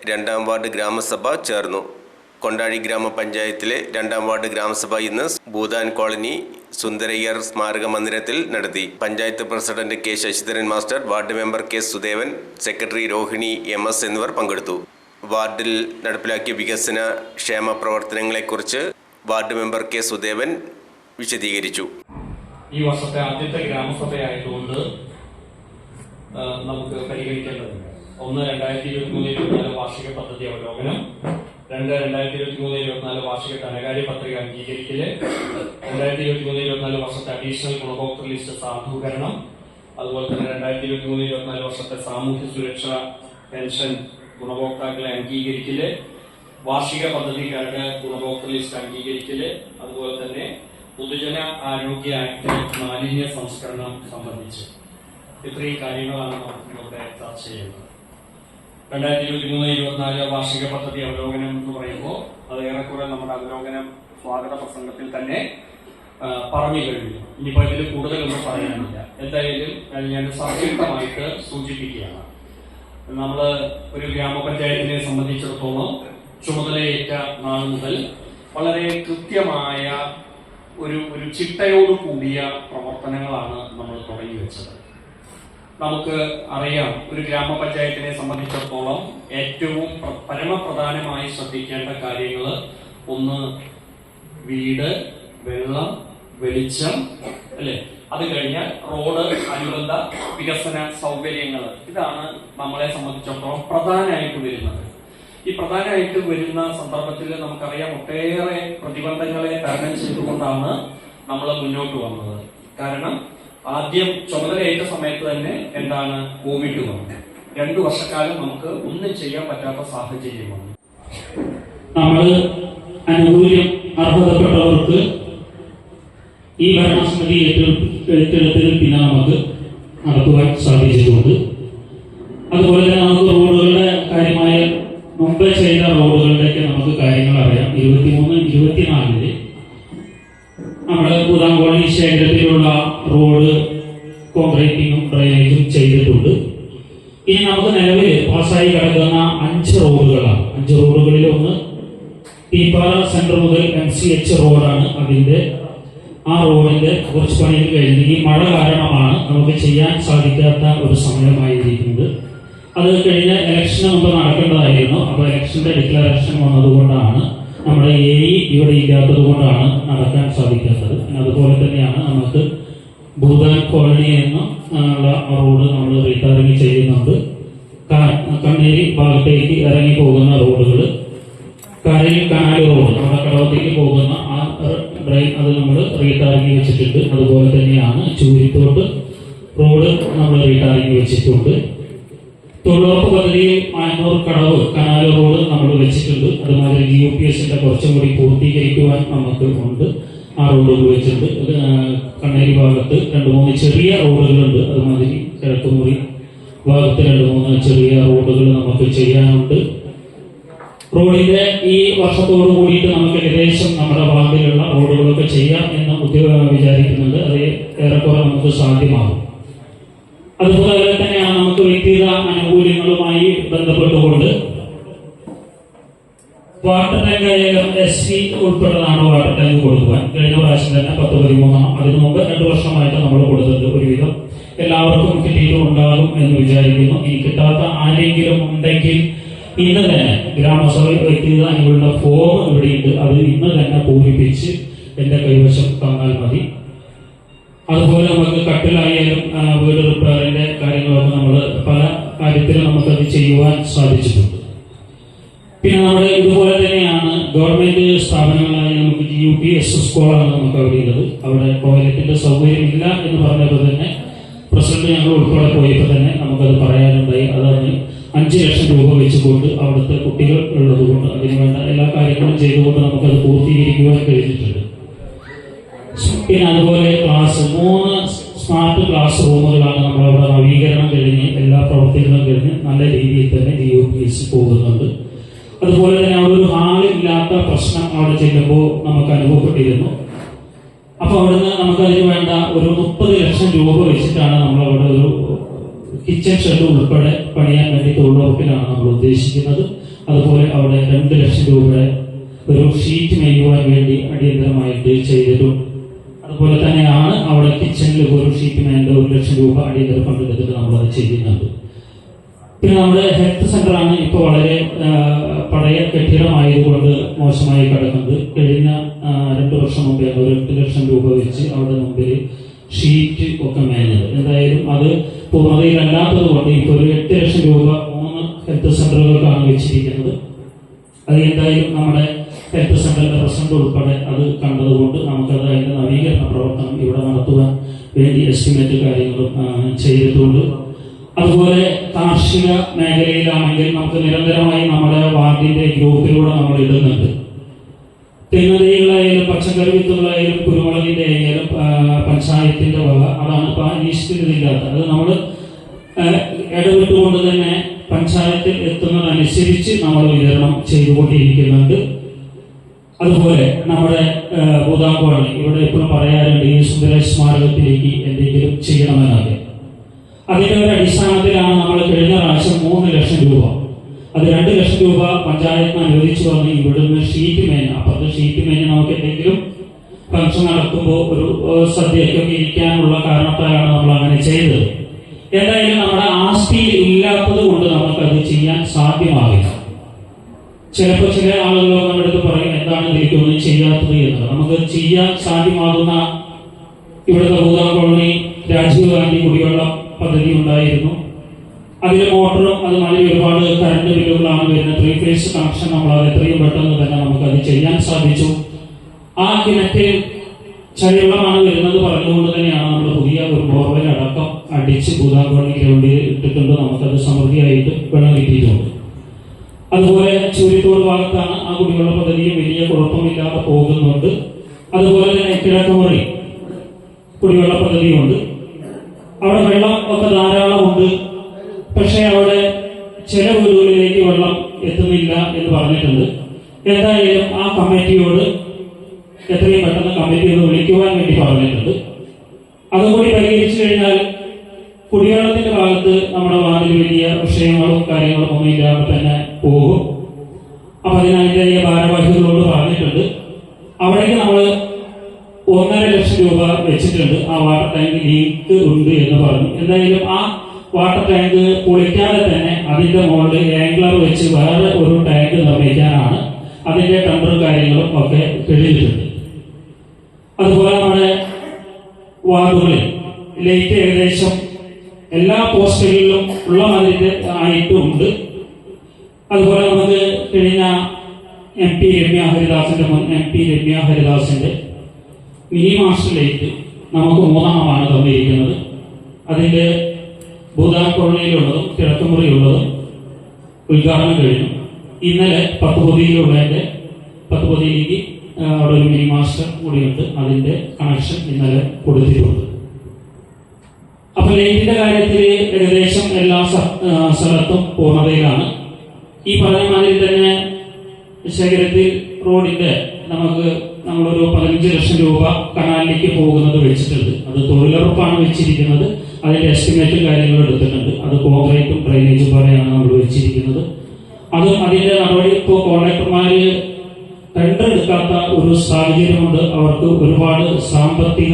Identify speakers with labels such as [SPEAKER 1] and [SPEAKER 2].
[SPEAKER 1] രണ്ടാം വാർഡ് ഗ്രാമസഭ ചേർന്നു. കൊണ്ടാഴി ഗ്രാമപഞ്ചായത്തിലെ രണ്ടാം വാർഡ് ഗ്രാമസഭ ഇന്ന് ഭൂതാൻ കോളനി സുന്ദരയ്യർ സ്മാരക മന്ദിരത്തിൽ നടത്തി. Panchayat president K Sasidharan master, ward member K Sudevan, secretary Rohini MS എന്നിവർ പങ്കെടുത്തു. വാർഡിൽ നടപ്പിലാക്കിയ വികസന ക്ഷേമ പ്രവർത്തനങ്ങളെക്കുറിച്ച് വാർഡ് മെമ്പർ കെ സുദേവൻ വിശദീകരിച്ചു.
[SPEAKER 2] ഈ വർഷത്തെ ആദ്യത്തെ ഗ്രാമസഭയായതുകൊണ്ട് നമുക്ക് പരിഗണിക്കേണ്ടതുണ്ട്. 2023-24 വാർഷിക പദ്ധതി അവലോകനം, 2023-24 വാർഷിക ധനകാര്യ പത്രിക അംഗീകരിക്കല്, 2023-24 വർഷത്തെ അഡീഷണൽ ഗുണഭോക്തൃ ലിസ്റ്റ് സാധൂകരണം, അതുപോലെ തന്നെ 2023-24 വർഷത്തെ സാമൂഹ്യ സുരക്ഷ പെൻഷൻ ഗുണഭോക്താക്കളെ അംഗീകരിക്കല്, വാർഷിക പദ്ധതിക്കാരുടെ ഗുണഭോക്തൃ ലിസ്റ്റ് അംഗീകരിക്കല്, അതുപോലെ തന്നെ പൊതുജന ആരോഗ്യ ആക്ട് മാലിന്യ സംസ്കരണം സംബന്ധിച്ച് ഇത്രയും കാര്യങ്ങളാണ് ഇവിടെ ചർച്ച ചെയ്യുന്നത്. 2023-24 വാർഷിക പദ്ധതി അവലോകനം എന്ന് പറയുമ്പോൾ അത് ഏറെക്കുറെ നമ്മുടെ അവലോകനം സ്വാഗത പ്രസംഗത്തിൽ തന്നെ പറഞ്ഞു കഴിഞ്ഞു. ഇനിയിപ്പോൾ ഇതിൽ കൂടുതലൊന്നും പറയാനില്ല. എന്തായാലും ഞാൻ സംക്ഷിപ്തമായിട്ട് സൂചിപ്പിക്കുകയാണ്. നമ്മൾ ഒരു ഗ്രാമപഞ്ചായത്തിനെ സംബന്ധിച്ചിടത്തോളം ചുമതലയേറ്റ നാൾ മുതൽ വളരെ കൃത്യമായ ഒരു ചിട്ടയോട് കൂടിയ പ്രവർത്തനങ്ങളാണ് നമ്മൾ തുടങ്ങി വെച്ചത്. നമുക്ക് അറിയാം, ഒരു ഗ്രാമപഞ്ചായത്തിനെ സംബന്ധിച്ചിടത്തോളം ഏറ്റവും പരമപ്രധാനമായി ശ്രദ്ധിക്കേണ്ട കാര്യങ്ങൾ, ഒന്ന് വീട്, വെള്ളം, വെളിച്ചം, അല്ലെ, അത് കഴിഞ്ഞാൽ റോഡ്, അനുബന്ധ വികസന സൗകര്യങ്ങൾ. ഇതാണ് നമ്മളെ സംബന്ധിച്ചിടത്തോളം പ്രധാനമായിട്ട് വരുന്നത്. ഈ പ്രധാനമായിട്ട് വരുന്ന സന്ദർഭത്തിൽ നമുക്കറിയാം, ഒട്ടേറെ പ്രതിബന്ധങ്ങളെ തരണം ചെയ്തുകൊണ്ടാണ് നമ്മൾ മുന്നോട്ട് വന്നത്. കാരണം ആദ്യം ചുമതലയേറ്റ സമയത്ത് തന്നെ എന്താണ്, കോവിഡ് വന്നു. 2 വർഷക്കാലം നമുക്ക് ഒന്നും ചെയ്യാൻ പറ്റാത്ത സാഹചര്യം വന്നു.
[SPEAKER 3] നമ്മൾ ആനുകൂല്യം അർഹതപ്പെട്ടവർക്ക് ഈ ഭരണസമിതി ഏറ്റെടുത്തതിൽ പിന്നെ നമുക്ക് നടത്തുവാൻ സാധിച്ചിട്ടുണ്ട്. അതുപോലെ തന്നെ നമുക്ക് റോഡുകളുടെ കാര്യമായ മുമ്പ് ചെയ്ത റോഡുകളുടെയൊക്കെ നമുക്ക് കാര്യങ്ങൾ അറിയാം. 23-24 നമ്മുടെ ഭൂതാൻ കോളനി ശേഖരത്തിലുള്ള റോഡ് കോൺക്രീറ്റിങ്ങും ഡ്രെയിനേജും ചെയ്തിട്ടുണ്ട്. ഇനി നമുക്ക് നിലവിൽ പാസ്സായി കിടക്കുന്ന 5 റോഡുകളാണ്. 5 റോഡുകളിൽ ഒന്ന് തീപ്പാറ സെന്റർ മുതൽ MCH റോഡാണ്. ആ റോഡിന്റെ കുറച്ച് പണികൾ കഴിഞ്ഞ് ഈ മഴ കാരണമാണ് നമുക്ക് ചെയ്യാൻ സാധിക്കാത്ത ഒരു സമയമായിരിക്കുന്നത്. അത് കഴിഞ്ഞ ഇലക്ഷന് മുമ്പ് നടക്കേണ്ടതായിരുന്നു. അപ്പോൾ ഇലക്ഷന്റെ ഡിക്ലറേഷൻ വന്നതുകൊണ്ടാണ്, നമ്മുടെ AE ഇവിടെ ഇല്ലാത്തത് കൊണ്ടാണ് നടക്കാൻ സാധിക്കാത്തത്. അതുപോലെ തന്നെയാണ് നമുക്ക് ഭൂതാൻ കോളനി എന്നുള്ള റോഡ് നമ്മൾ റീടാറിംഗ് ചെയ്യുന്നുണ്ട്. കണ്ണേരി ഭാഗത്തേക്ക് ഇറങ്ങി പോകുന്ന റോഡുകൾ, കരയിൽ കനാൽ റോഡ്, നമ്മുടെ കടവത്തേക്ക് പോകുന്ന ആ ഡ്രെയിൻ, അത് നമ്മൾ റീടാറിംഗ് വെച്ചിട്ടുണ്ട്. അതുപോലെ തന്നെയാണ് ചൂരിത്തോട്ട് റോഡ് നമ്മൾ റീടാറിംഗ് വെച്ചിട്ടുണ്ട്. തൊഴിലുറപ്പ് പദ്ധതിയിൽ മാനൂർ കടവ് കനാൽ റോഡ് നമ്മൾ വെച്ചിട്ടുണ്ട്. അതുമാതിരി GUPSന്റെ കുറച്ചും കൂടി പൂർത്തീകരിക്കുവാൻ നമുക്ക് ഉണ്ട്. ആ റോഡുകൾ വെച്ചിട്ടുണ്ട്. കണ്ണേരി ഭാഗത്ത് 2-3 ചെറിയ റോഡുകളുണ്ട്. അതുമാതിരി കിഴക്കുമുറി ഭാഗത്ത് 2-3 ചെറിയ റോഡുകൾ നമുക്ക് ചെയ്യാനുണ്ട്. റോഡിന്റെ ഈ വർഷത്തോടു കൂടിയിട്ട് നമുക്ക് ഏകദേശം നമ്മുടെ ഭാഗത്തിലുള്ള റോഡുകളൊക്കെ ചെയ്യാം എന്ന് വിചാരിക്കുന്നുണ്ട്. അത് ഏറെക്കുറെ നമുക്ക് സാധ്യമാകും. അതുപോലെ തന്നെയാണ് നമുക്ക് വ്യക്തിഗത ആനുകൂല്യങ്ങളുമായി ബന്ധപ്പെട്ടുകൊണ്ട് വാട്ടർ ടാങ്ക് SP ഉൾപ്പെട്ടതാണ് വാട്ടർ ടാങ്ക് കൊടുക്കുവാൻ. കഴിഞ്ഞ പ്രാവശ്യം തന്നെ 10-13, അതിനു മുമ്പ് 2 വർഷമായിട്ട് നമ്മൾ കൊടുത്തത്. ഒരുവിധം എല്ലാവർക്കും കിട്ടിയിട്ടുണ്ടാകും എന്ന് വിചാരിക്കുന്നു. ഇനി കിട്ടാത്ത ആരെങ്കിലും ഉണ്ടെങ്കിൽ ഇന്ന് തന്നെ ഗ്രാമസഭ വ്യക്തിഗത ആനുകൂല്യ ഫോം ഇവിടെയുണ്ട്. അത് ഇന്ന് തന്നെ പൂരിപ്പിച്ച് എന്റെ കൈവശം തന്നാൽ മതി. അതുപോലെ നമുക്ക് കട്ടിലായാലും വീട് റിപ്പയറിന്റെ കാര്യങ്ങളൊക്കെ നമ്മൾ പല കാര്യത്തിലും നമുക്കത് ചെയ്യുവാൻ സാധിച്ചിട്ടുണ്ട്. പിന്നെ നമ്മുടെ ഇതുപോലെ തന്നെയാണ് ഗവൺമെന്റ് സ്ഥാപനങ്ങളായ നമുക്ക് GUPS സ്കൂളാണ് നമുക്ക് അവിടെ ഉള്ളത്. അവിടെ ടോയ്ലറ്റിന്റെ സൗകര്യം ഇല്ല എന്ന് പറഞ്ഞപ്പോൾ തന്നെ പ്രസിഡന്റ് ഞങ്ങൾ ഉൾപ്പെടെ പോയപ്പോൾ തന്നെ നമുക്കത് പറയാനുണ്ടായി. അതാണ് 5 ലക്ഷം രൂപ വെച്ചുകൊണ്ട് അവിടുത്തെ കുട്ടികൾ ഉള്ളതുകൊണ്ട് അതിനുവേണ്ട എല്ലാ കാര്യങ്ങളും ചെയ്തുകൊണ്ട് നമുക്കത് പൂർത്തീകരിക്കുവാൻ കഴിഞ്ഞിട്ടുണ്ട്. പിന്നെ അതുപോലെ 3 സ്മാർട്ട് ക്ലാസ് റൂമുകളാണ് നമ്മളവിടെ നവീകരണം കഴിഞ്ഞ് എല്ലാ പ്രവർത്തനങ്ങളും കഴിഞ്ഞ് നല്ല രീതിയിൽ തന്നെ GUPS പോകുന്നുണ്ട്. അതുപോലെ തന്നെ അവിടെ ഒരു ഹാളില്ലാത്ത പ്രശ്നം അവിടെ ചെല്ലുമ്പോൾ നമുക്ക് അനുഭവപ്പെട്ടിരുന്നു. അപ്പൊ അവിടുന്ന് നമുക്ക് അതിന് വേണ്ട ഒരു 30 ലക്ഷം രൂപ വെച്ചിട്ടാണ് നമ്മളവിടെ ഒരു കിച്ചൺ ഷെഡ് ഉൾപ്പെടെ പണിയാൻ വേണ്ടി തൊഴിലുറപ്പിലാണ് നമ്മൾ ഉദ്ദേശിക്കുന്നത്. അതുപോലെ അവിടെ 2 ലക്ഷം രൂപയുടെ ഒരു ഷീറ്റ് മേയുവാൻ വേണ്ടി അടിയന്തരമായിട്ട് ചെയ്തിട്ടും അതുപോലെ തന്നെയാണ് അവിടെ കിച്ചണിൽ ഒരു ഷീറ്റ് മേന്റെ 1 ലക്ഷം രൂപ അടിയന്തര ഫണ്ട് എടുത്തിട്ട് നമ്മളത് ചെയ്യുന്നുണ്ട്. പിന്നെ നമ്മുടെ ഹെൽത്ത് സെന്റർ ആണ് ഇപ്പോൾ വളരെ പഴയ കെട്ടിടമായതുകൊണ്ട് മോശമായി കിടക്കുന്നത്. കഴിഞ്ഞ 2 വർഷം മുമ്പേ ഒരു 8 ലക്ഷം രൂപ വെച്ച് അവിടെ മുമ്പിൽ ഷീറ്റ് ഒക്കെ മേഞ്ഞത്. എന്തായാലും അത് പൂർണ്ണതയിലല്ലാത്തത് കൊണ്ട് ഇപ്പോൾ ഒരു 8 ലക്ഷം രൂപ 3 ഹെൽത്ത് സെന്ററുകൾക്കാണ് വെച്ചിരിക്കുന്നത്. അത് എന്തായാലും നമ്മുടെ ഹെൽത്ത് സെന്ററിന്റെ പ്രസിഡന്റ് ഉൾപ്പെടെ അത് കണ്ടതുകൊണ്ട് നമുക്കത് അതിന്റെ നവീകരണ പ്രവർത്തനം ഇവിടെ നടത്തുവാൻ വേണ്ടി എസ്റ്റിമേറ്റ് കാര്യങ്ങളും ചെയ്തിട്ടുണ്ട്. അതുപോലെ കാർഷിക മേഖലയിലാണെങ്കിൽ നമുക്ക് നിരന്തരമായി നമ്മുടെ വാർഡിന്റെ ഗ്രൂപ്പിലൂടെ നമ്മൾ ഇടുന്നുണ്ട്. തെങ്ങുതൈകളായാലും പച്ചക്കറി വിത്തുകളായാലും കുരുമുളകിന്റെ ആയാലും പഞ്ചായത്തിന്റെ വക അതാണ് ലിസ്റ്റിലില്ലാത്ത അത് നമ്മൾ ഇടവിട്ടുകൊണ്ട് തന്നെ പഞ്ചായത്തിൽ എത്തുന്നതനുസരിച്ച് നമ്മൾ വിതരണം ചെയ്തുകൊണ്ടിരിക്കുന്നുണ്ട്. അതുപോലെ നമ്മുടെ ഭൂതാങ്കോളി ഇവിടെ എപ്പോഴും പറയാറുണ്ട് ഈ സുന്ദര സ്മാരകത്തിലേക്ക് എന്തെങ്കിലും ചെയ്യണമെന്നൊക്കെ. അതിന്റെ ഒരു അടിസ്ഥാനത്തിലാണ് നമ്മൾ കഴിഞ്ഞ പ്രാവശ്യം 3 ലക്ഷം രൂപ അത് 2 ലക്ഷം രൂപ പഞ്ചായത്തിന് അനുവദിച്ചു വന്ന് ഇവിടുന്ന് ഷീറ്റ് മേഞ്ഞ അപ്പുറത്ത് ഷീറ്റ് മേഞ്ഞ് നമുക്ക് എന്തെങ്കിലും ഫംഗ്ഷൻ നടത്തുമ്പോൾ ഒരു സദ്യക്കൊക്കെ ഇരിക്കാനുള്ള കാരണത്താലാണ് നമ്മൾ അങ്ങനെ ചെയ്തത്. എന്തായാലും നമ്മുടെ ആസ്തിയിൽ ഇല്ലാത്തത് കൊണ്ട് നമുക്കത് ചെയ്യാൻ സാധ്യമാവില്ല. ചിലപ്പോൾ ചില ആളുകൾ നമ്മുടെ അടുത്ത് പറയും എന്താണ് ഇതിലേക്കൊന്നും ചെയ്യാത്തത് എന്ന്. നമുക്ക് ചെയ്യാൻ സാധ്യമാകുന്ന ഇവിടുത്തെ ഭൂതാങ്കോളനി രാജീവ് ഗാന്ധി കുടിവെള്ള പദ്ധതി ഉണ്ടായിരുന്നു. അതിൽ മോട്ടറും അതുമാതിരി ഒരുപാട് കറണ്ട് ബില്ലുകളാണ് വരുന്നത്. 3 ഫേസ് കണക്ഷൻ നമ്മൾ അത് എത്രയും പെട്ടെന്ന് തന്നെ നമുക്കത് ചെയ്യാൻ സാധിച്ചു. ആ കിണറ്റിൽ ചളിവെള്ളമാണ് വരുന്നത് പറഞ്ഞുകൊണ്ട് തന്നെയാണ് നമ്മൾ പുതിയ ഒരു ബോർവെൽ അടക്കം അടിച്ച് ഭൂതാങ്കോളനി ഗ്രൗണ്ടിൽ ഇട്ടിട്ടുണ്ട്. നമുക്കത് സമൃദ്ധിയായിട്ട് വെള്ളം കിട്ടിയിട്ടുണ്ട്. അതുപോലെ ചൂരിത്തോട് ഭാഗത്താണ് ആ കുടിവെള്ള പദ്ധതിയും വലിയ കുഴപ്പമില്ലാതെ പോകുന്നുണ്ട്. അതുപോലെ തന്നെ കിഴക്കുമുറി കുടിവെള്ള പദ്ധതിയുണ്ട്. അവിടെ വെള്ളം ഒക്കെ ധാരാളമുണ്ട്. പക്ഷെ അവിടെ ചില വീടുകളിലേക്ക് വെള്ളം എത്തുന്നില്ല എന്ന് പറഞ്ഞിട്ടുണ്ട്. എന്തായാലും ആ കമ്മിറ്റിയോട് എത്രയും പെട്ടെന്ന് കമ്മിറ്റിയോട് വിളിക്കുവാൻ വേണ്ടി പറഞ്ഞിട്ടുണ്ട്. അതുകൂടി പരിഹരിച്ചു കഴിഞ്ഞാൽ കുടിവെള്ളത്തിന്റെ ഭാഗത്ത് നമ്മുടെ വാർഡിൽ വലിയ വിഷയങ്ങളും കാര്യങ്ങളും ഒന്നും ഇല്ലാതെ തന്നെ പോകും. അപ്പൊ അതിനതിന്റെ ഭാരവാഹികളോട് പറഞ്ഞിട്ടുണ്ട്. അവിടേക്ക് നമ്മൾ 1.5 ലക്ഷം രൂപ വെച്ചിട്ടുണ്ട്. ആ വാട്ടർ ടാങ്ക് ലീക്ക് ഉണ്ട് എന്ന് പറഞ്ഞു. എന്തായാലും ആ വാട്ടർ ടാങ്ക് പൊളിക്കാതെ തന്നെ അതിന്റെ മുകളിൽ ആംഗ്ലർ വെച്ച് വേറെ ഒരു ടാങ്ക് നിർമ്മിക്കാനാണ് അതിന്റെ ടെൻഡറും കാര്യങ്ങളും ഒക്കെ കഴിഞ്ഞിട്ടുണ്ട്. അതുപോലെ നമ്മുടെ വാർഡുകളിൽ ലൈറ്റ് ഏകദേശം എല്ലാ പോസ്റ്റുകളിലും ഉള്ള മാതിരി ആയിട്ടുണ്ട്. അതുപോലെ നമുക്ക് കഴിഞ്ഞ MP രമ്യ ഹരിദാസിന്റെ മിനി മാസ്റ്റർ ലൈറ്റ് നമുക്ക് 3 തന്നിരിക്കുന്നത്. അതിന്റെ ഭൂതാങ്കോളനിയിലുള്ളതും കിഴക്കുമുറിയുള്ളതും ഉദ്ഘാടനം കഴിഞ്ഞു. ഇന്നലെ 10 പൊതിയിലുള്ളതിന്റെ 10 പൊതിയിലേക്ക് അവിടെ ഒരു മിനി മാസ്റ്റർ കൂടിയുണ്ട്. അതിന്റെ കണക്ഷൻ ഇന്നലെ കൊടുത്തിട്ടുണ്ട്. അപ്പൊ ലൈറ്റിന്റെ കാര്യത്തിൽ ഏകദേശം എല്ലാ സ്ഥലത്തും പൂർണ്ണതയിലാണ്. ഈ പറഞ്ഞ മാതിരി തന്നെ ശേഖരത്തിൽ റോഡിന്റെ നമ്മളൊരു 15 ലക്ഷം രൂപ കനാലിലേക്ക് പോകുന്നത് വെച്ചിട്ടുണ്ട്. അത് തൊഴിലുറപ്പാണ് വെച്ചിരിക്കുന്നത്. അതിന്റെ എസ്റ്റിമേറ്റും കാര്യങ്ങളും എടുത്തിട്ടുണ്ട്. അത് കോൺക്രീറ്റും ഡ്രെയിനേജും പോലെയാണ് നമ്മൾ വെച്ചിരിക്കുന്നത്. അതും അതിന്റെ നടപടി ഇപ്പോൾ കോൺട്രാക്ടർമാര് ടെൻഡർ എടുക്കാത്ത ഒരു സാഹചര്യമുണ്ട്. അവർക്ക് ഒരുപാട് സാമ്പത്തിക